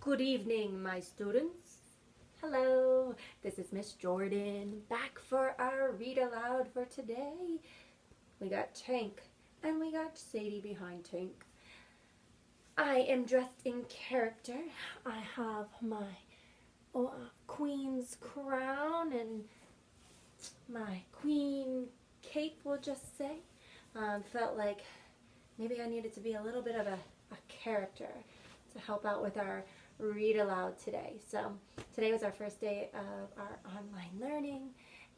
Good evening, my students. Hello, this is Miss Jordan, back for our read aloud for today. We got Tank and we got Sadie behind Tank. I am dressed in character. I have my queen's crown and my queen cape, we'll just say. Felt like maybe I needed to be a little bit of a character to help out with our read aloud today. So today was our first day of our online learning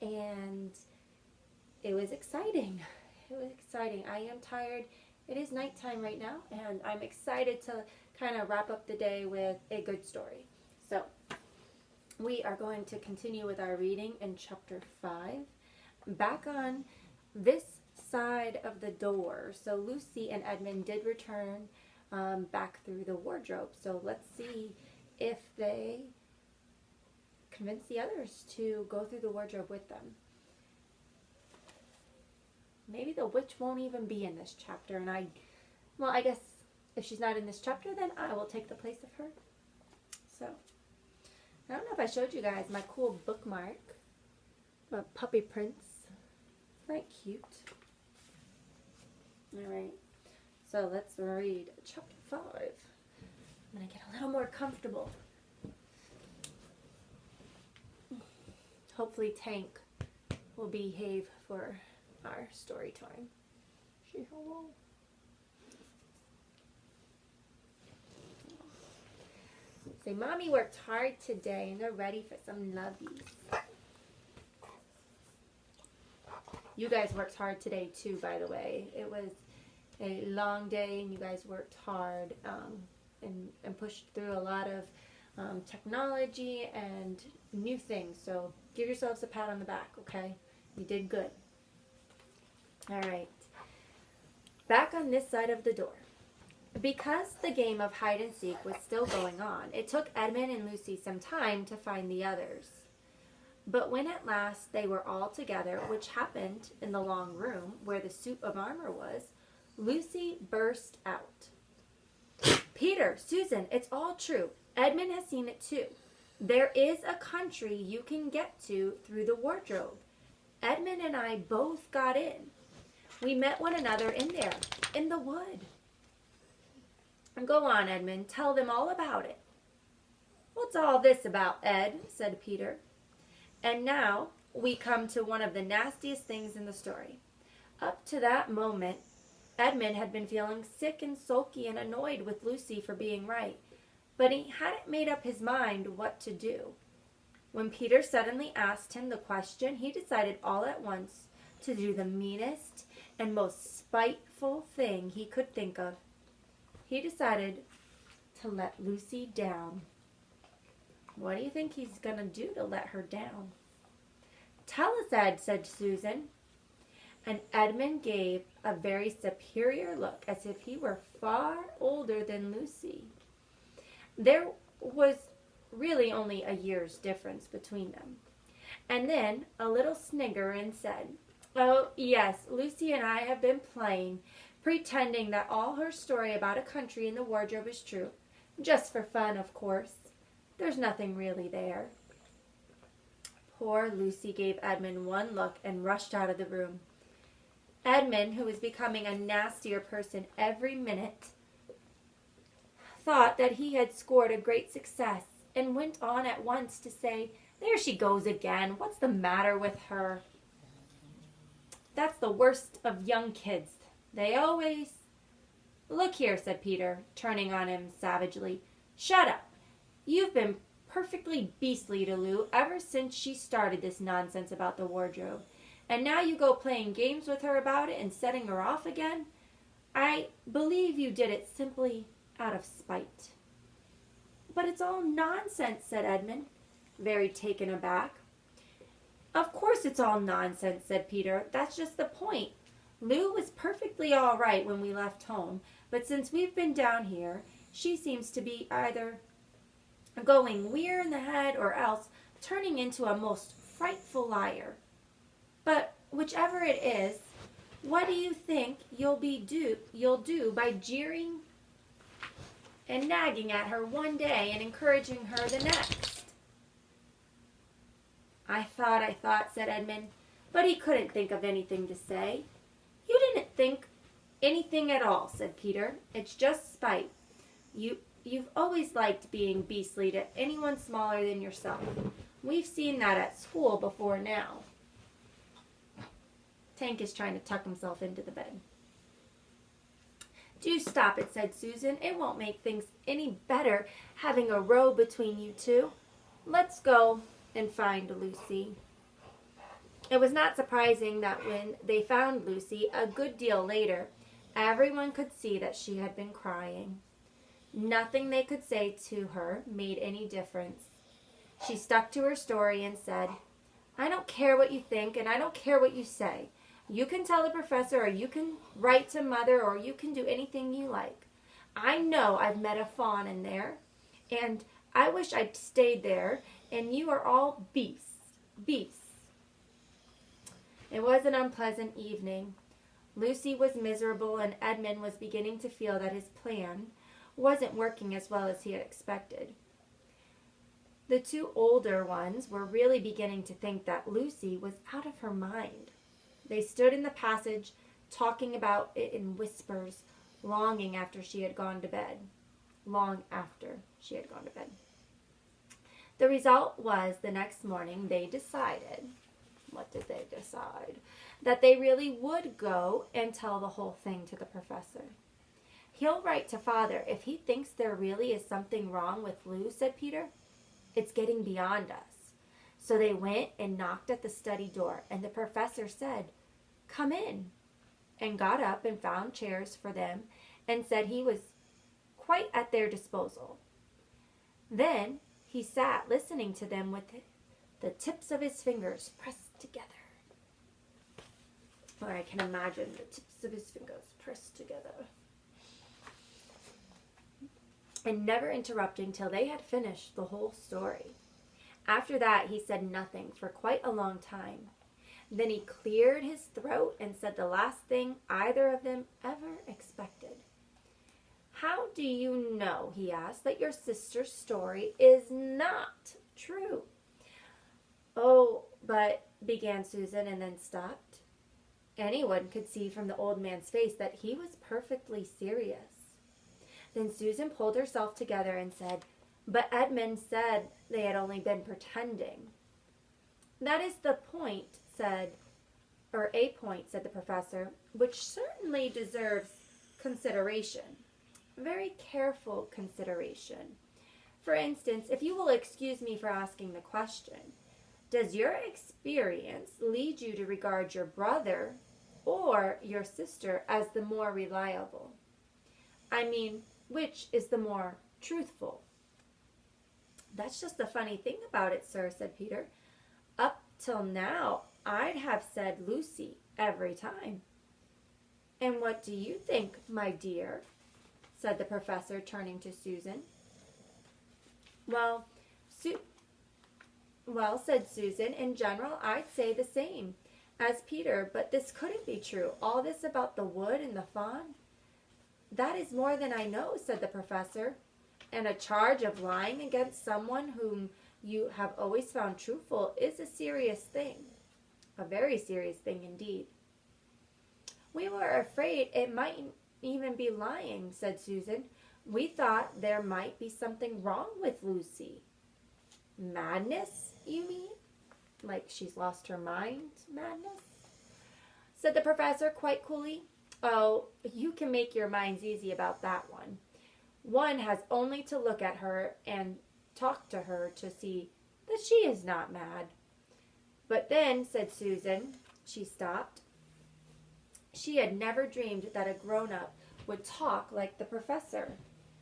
and it was exciting. I am tired. It is nighttime right now and I'm excited to kind of wrap up the day with a good story. So we are going to continue with our reading in chapter 5. Back on this side of the door. So Lucy and Edmund did return back through the wardrobe. So let's see if they convince the others to go through the wardrobe with them. Maybe the witch won't even be in this chapter, and I guess if she's not in this chapter, then I will take the place of her. So, I don't know if I showed you guys my cool bookmark, my puppy prints. Isn't that cute? Alright, so let's read chapter 5. I'm going to get a little more comfortable. Hopefully Tank will behave for our story time. Say hello. Say, Mommy worked hard today and they're ready for some lovies. You guys worked hard today too, by the way. It was a long day and you guys worked hard and pushed through a lot of technology and new things. So give yourselves a pat on the back, okay? You did good. All right. Back on this side of the door. Because the game of hide and seek was still going on, it took Edmund and Lucy some time to find the others. But when at last they were all together, which happened in the long room where the suit of armor was, Lucy burst out. Peter, Susan, it's all true. Edmund has seen it too. There is a country you can get to through the wardrobe. Edmund and I both got in. We met one another in there, in the wood. Go on, Edmund, tell them all about it. What's all this about, Ed? Said Peter. And now we come to one of the nastiest things in the story. Up to that moment, Edmund had been feeling sick and sulky and annoyed with Lucy for being right, but he hadn't made up his mind what to do. When Peter suddenly asked him the question, he decided all at once to do the meanest and most spiteful thing he could think of. He decided to let Lucy down. What do you think he's going to do to let her down? Tell us, Ed, said Susan. And Edmund gave a very superior look as if he were far older than Lucy. There was really only a year's difference between them. And then a little snigger and said, Oh, yes, Lucy and I have been playing, pretending that all her story about a country in the wardrobe is true. Just for fun, of course. There's nothing really there. Poor Lucy gave Edmund one look and rushed out of the room. Edmund, who was becoming a nastier person every minute, thought that he had scored a great success and went on at once to say, There she goes again. What's the matter with her? That's the worst of young kids. They always... Look here, said Peter, turning on him savagely. Shut up. You've been perfectly beastly to Lou ever since she started this nonsense about the wardrobe. And now you go playing games with her about it and setting her off again? I believe you did it simply out of spite. But it's all nonsense, said Edmund, very taken aback. Of course it's all nonsense, said Peter. That's just the point. Lou was perfectly all right when we left home, but since we've been down here, she seems to be either going weird in the head or else turning into a most frightful liar. But whichever it is, what do you think you'll do by jeering and nagging at her one day and encouraging her the next. I thought, said Edmund, but he couldn't think of anything to say. You didn't think anything at all, said Peter. It's just spite. You've always liked being beastly to anyone smaller than yourself. We've seen that at school before now. Tank is trying to tuck himself into the bed. Do stop it, said Susan. It won't make things any better having a row between you two. Let's go and find Lucy. It was not surprising that when they found Lucy, a good deal later, everyone could see that she had been crying. Nothing they could say to her made any difference. She stuck to her story and said, I don't care what you think and I don't care what you say. You can tell the professor or you can write to Mother or you can do anything you like. I know I've met a fawn in there and I wish I'd stayed there and you are all beasts. Beasts. It was an unpleasant evening. Lucy was miserable and Edmund was beginning to feel that his plan wasn't working as well as he had expected. The two older ones were really beginning to think that Lucy was out of her mind. They stood in the passage talking about it in whispers long after she had gone to bed. The result was the next morning they decided, what did they decide? That they really would go and tell the whole thing to the professor. He'll write to Father if he thinks there really is something wrong with Lou, said Peter. It's getting beyond us. So they went and knocked at the study door, and the professor said, Come in, and got up and found chairs for them and said he was quite at their disposal. Then he sat listening to them with the tips of his fingers pressed together. Or I can imagine the tips of his fingers pressed together. And never interrupting till they had finished the whole story. After that, he said nothing for quite a long time. Then he cleared his throat and said the last thing either of them ever expected. How do you know, he asked, that your sister's story is not true? Oh, but, began Susan and then stopped. Anyone could see from the old man's face that he was perfectly serious. Then Susan pulled herself together and said, But Edmund said they had only been pretending. That is the point, said the professor, which certainly deserves consideration. Very careful consideration. For instance, if you will excuse me for asking the question, does your experience lead you to regard your brother or your sister as the more reliable? I mean, which is the more truthful? That's just the funny thing about it, sir, said Peter. Up till now, I'd have said Lucy every time. And what do you think, my dear? Said the professor, turning to Susan. Well, said Susan, in general, I'd say the same as Peter, but this couldn't be true. All this about the wood and the fawn? That is more than I know, said the professor. And a charge of lying against someone whom you have always found truthful is a serious thing. A very serious thing indeed. We were afraid it might even be lying, said Susan. We thought there might be something wrong with Lucy. Madness, you mean? Like she's lost her mind, madness? Said the professor quite coolly. Oh, you can make your minds easy about that one. One has only to look at her and talk to her to see that she is not mad. But then, said Susan, she stopped. She had never dreamed that a grown-up would talk like the professor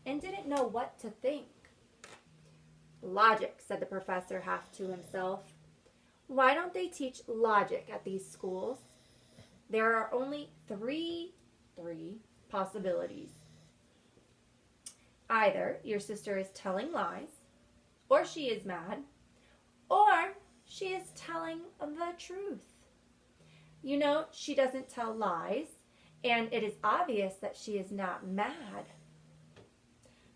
and didn't know what to think. Logic, said the professor half to himself. Why don't they teach logic at these schools? There are only three possibilities. Either your sister is telling lies, or she is mad, or she is telling the truth. You know, she doesn't tell lies, and it is obvious that she is not mad.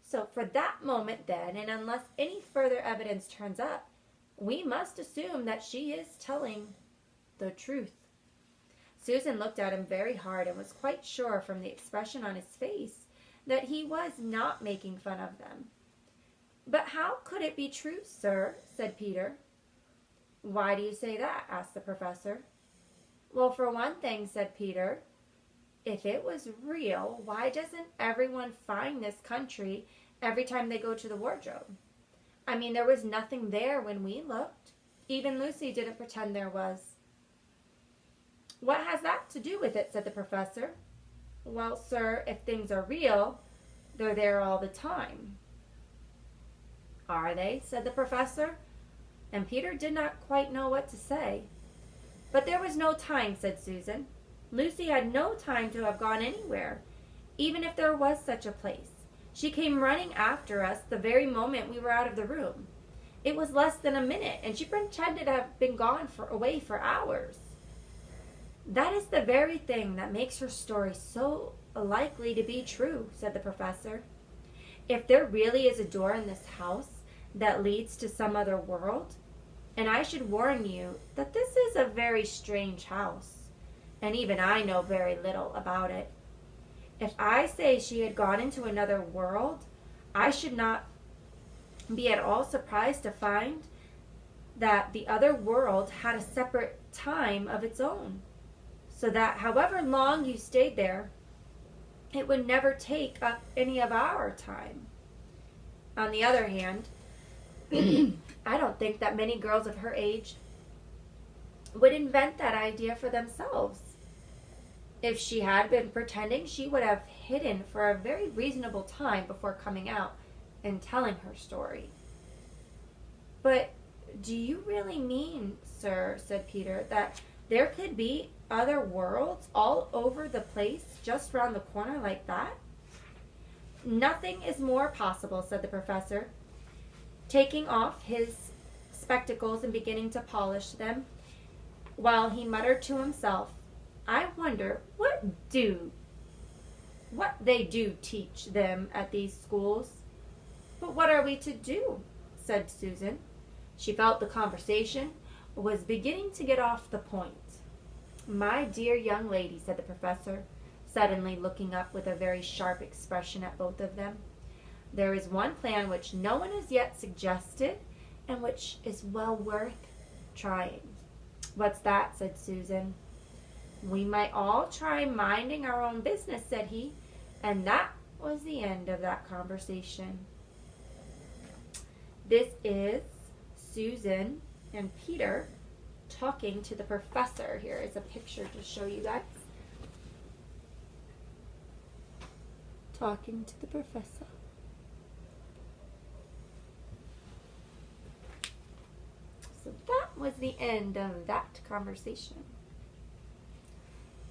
So for that moment then, and unless any further evidence turns up, we must assume that she is telling the truth. Susan looked at him very hard and was quite sure from the expression on his face that he was not making fun of them. "But how could it be true, sir?" said Peter. "Why do you say that?" asked the professor. "Well, for one thing," said Peter, "if it was real, why doesn't everyone find this country every time they go to the wardrobe? I mean, there was nothing there when we looked. Even Lucy didn't pretend there was." "What has that to do with it?" said the professor. "Well, sir, if things are real, they're there all the time." "Are they?" said the professor, and Peter did not quite know what to say. "But there was no time," said Susan. "Lucy had no time to have gone anywhere, even if there was such a place. She came running after us the very moment we were out of the room. It was less than a minute, and she pretended to have been gone away for hours." "That is the very thing that makes her story so likely to be true," said the professor. "If there really is a door in this house that leads to some other world, and I should warn you that this is a very strange house, and even I know very little about it. If I say she had gone into another world, I should not be at all surprised to find that the other world had a separate time of its own, so that however long you stayed there, it would never take up any of our time. On the other hand, I don't think that many girls of her age would invent that idea for themselves. If she had been pretending, she would have hidden for a very reasonable time before coming out and telling her story." "But do you really mean, sir," said Peter, "that there could be other worlds all over the place just round the corner like that?" "Nothing is more possible," said the professor, taking off his spectacles and beginning to polish them, while he muttered to himself, "I wonder what they do teach them at these schools." "But what are we to do?" said Susan. She felt the conversation was beginning to get off the point. "My dear young lady," said the professor, suddenly looking up with a very sharp expression at both of them, "there is one plan which no one has yet suggested, and which is well worth trying." "What's that?" said Susan. "We might all try minding our own business," said he, and that was the end of that conversation. This is Susan and Peter talking to the professor. Here is a picture to show you guys. Talking to the professor. So that was the end of that conversation.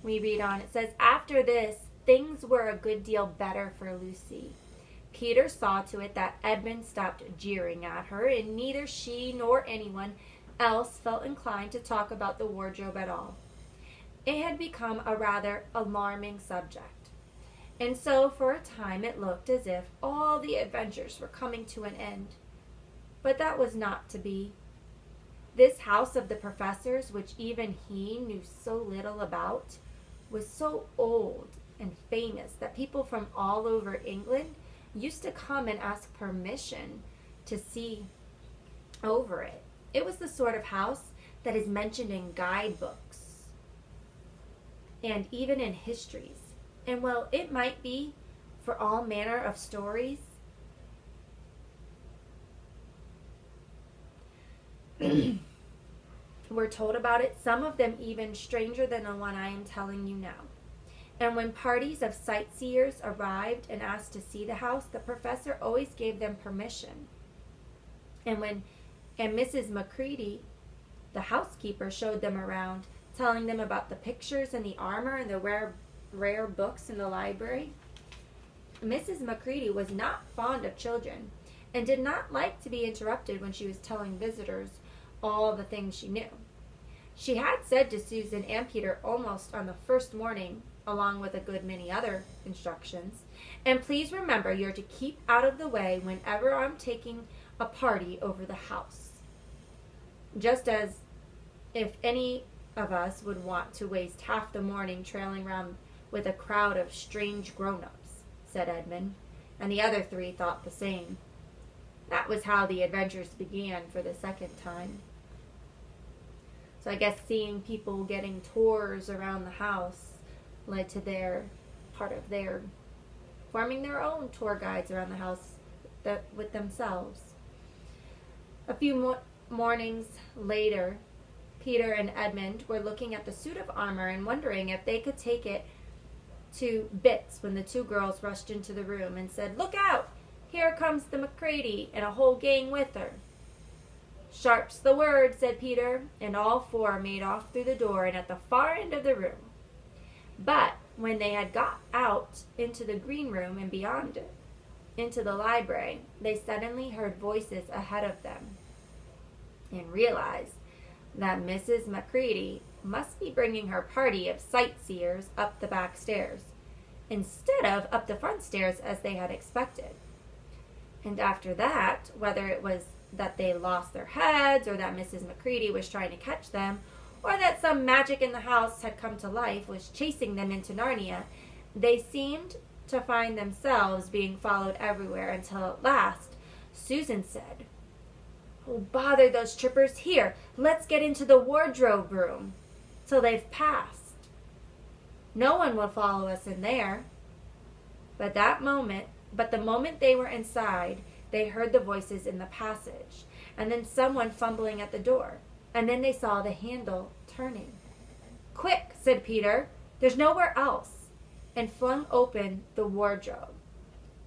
We read on. It says, "After this, things were a good deal better for Lucy. Peter saw to it that Edmund stopped jeering at her, and neither she nor anyone else felt inclined to talk about the wardrobe at all. It had become a rather alarming subject, and so for a time it looked as if all the adventures were coming to an end. But that was not to be. This house of the professor's, which even he knew so little about, was so old and famous that people from all over England used to come and ask permission to see over it. It was the sort of house that is mentioned in guidebooks and even in histories. And well, it might be for all manner of stories. We're told about it, some of them even stranger than the one I am telling you now. And when parties of sightseers arrived and asked to see the house, the professor always gave them permission. And Mrs. Macready, the housekeeper, showed them around, telling them about the pictures and the armor and the rare books in the library. Mrs. Macready was not fond of children and did not like to be interrupted when she was telling visitors all the things she knew. She had said to Susan and Peter almost on the first morning along with a good many other instructions. And please remember, you're to keep out of the way whenever I'm taking a party over the house. Just as if any of us would want to waste half the morning trailing around with a crowd of strange grown-ups, said Edmund, and the other three thought the same. That was how the adventures began for the second time. So I guess seeing people getting tours around the house led to their part of their forming their own tour guides around the house with themselves. A few mornings later, Peter and Edmund were looking at the suit of armor and wondering if they could take it to bits when the two girls rushed into the room and said, "Look out! Here comes the McCready and a whole gang with her." "Sharp's the word," said Peter, and all four made off through the door and at the far end of the room. But when they had got out into the green room and beyond it, into the library, they suddenly heard voices ahead of them and realized that Mrs. McCready must be bringing her party of sightseers up the back stairs instead of up the front stairs as they had expected. And after that, whether it was that they lost their heads or that Mrs. McCready was trying to catch them or that some magic in the house had come to life, was chasing them into Narnia, they seemed to find themselves being followed everywhere until at last Susan said, "Oh, bother those trippers. Here, let's get into the wardrobe room till they've passed. No one will follow us in there." But the moment they were inside, they heard the voices in the passage, and then someone fumbling at the door, and then they saw the handle turning. "Quick," said Peter, "there's nowhere else," and flung open the wardrobe.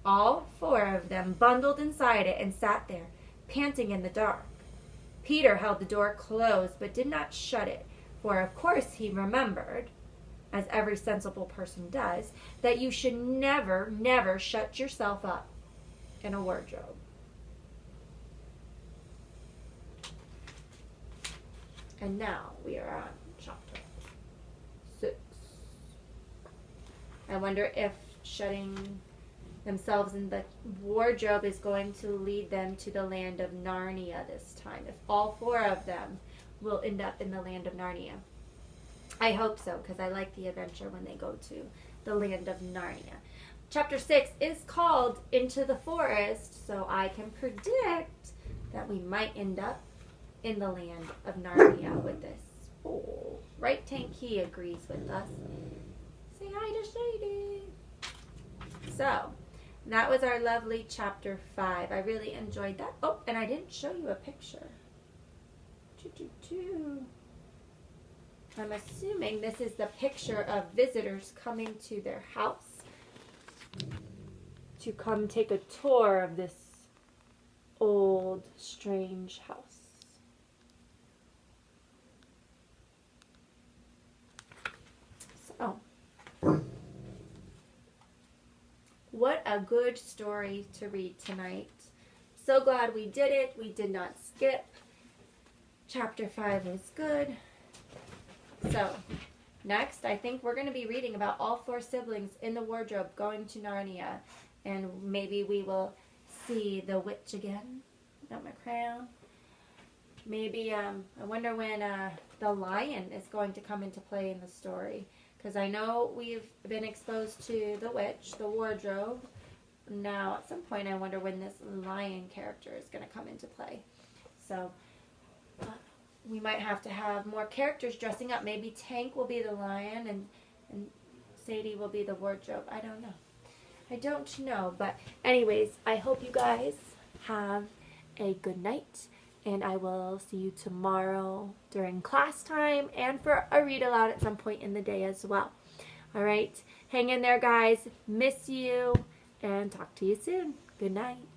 All four of them bundled inside it and sat there, panting in the dark. Peter held the door closed but did not shut it, for of course he remembered, as every sensible person does, that you should never, never shut yourself up in a wardrobe. And now we are on chapter 6. I wonder if shutting themselves in the wardrobe is going to lead them to the land of Narnia this time. If all four of them will end up in the land of Narnia. I hope so, because I like the adventure when they go to the land of Narnia. Chapter 6 is called Into the Forest, so I can predict that we might end up in the land of Narnia with this. Oh, right, Tank, he agrees with us. Say hi to Shady. So, that was our lovely chapter 5. I really enjoyed that. Oh, and I didn't show you a picture. I'm assuming this is the picture of visitors coming to their house to come take a tour of this old, strange house. So, what a good story to read tonight. So glad we did it. We did not skip. Chapter 5 is good. So, next, I think we're going to be reading about all four siblings in the wardrobe going to Narnia. And maybe we will see the witch again. Not my crown. Maybe, I wonder when the lion is going to come into play in the story. Because I know we've been exposed to the witch, the wardrobe. Now, at some point, I wonder when this lion character is going to come into play. So, we might have to have more characters dressing up. Maybe Tank will be the lion and Sadie will be the wardrobe. I don't know. But anyways, I hope you guys have a good night. And I will see you tomorrow during class time and for a read aloud at some point in the day as well. All right. Hang in there, guys. Miss you. And talk to you soon. Good night.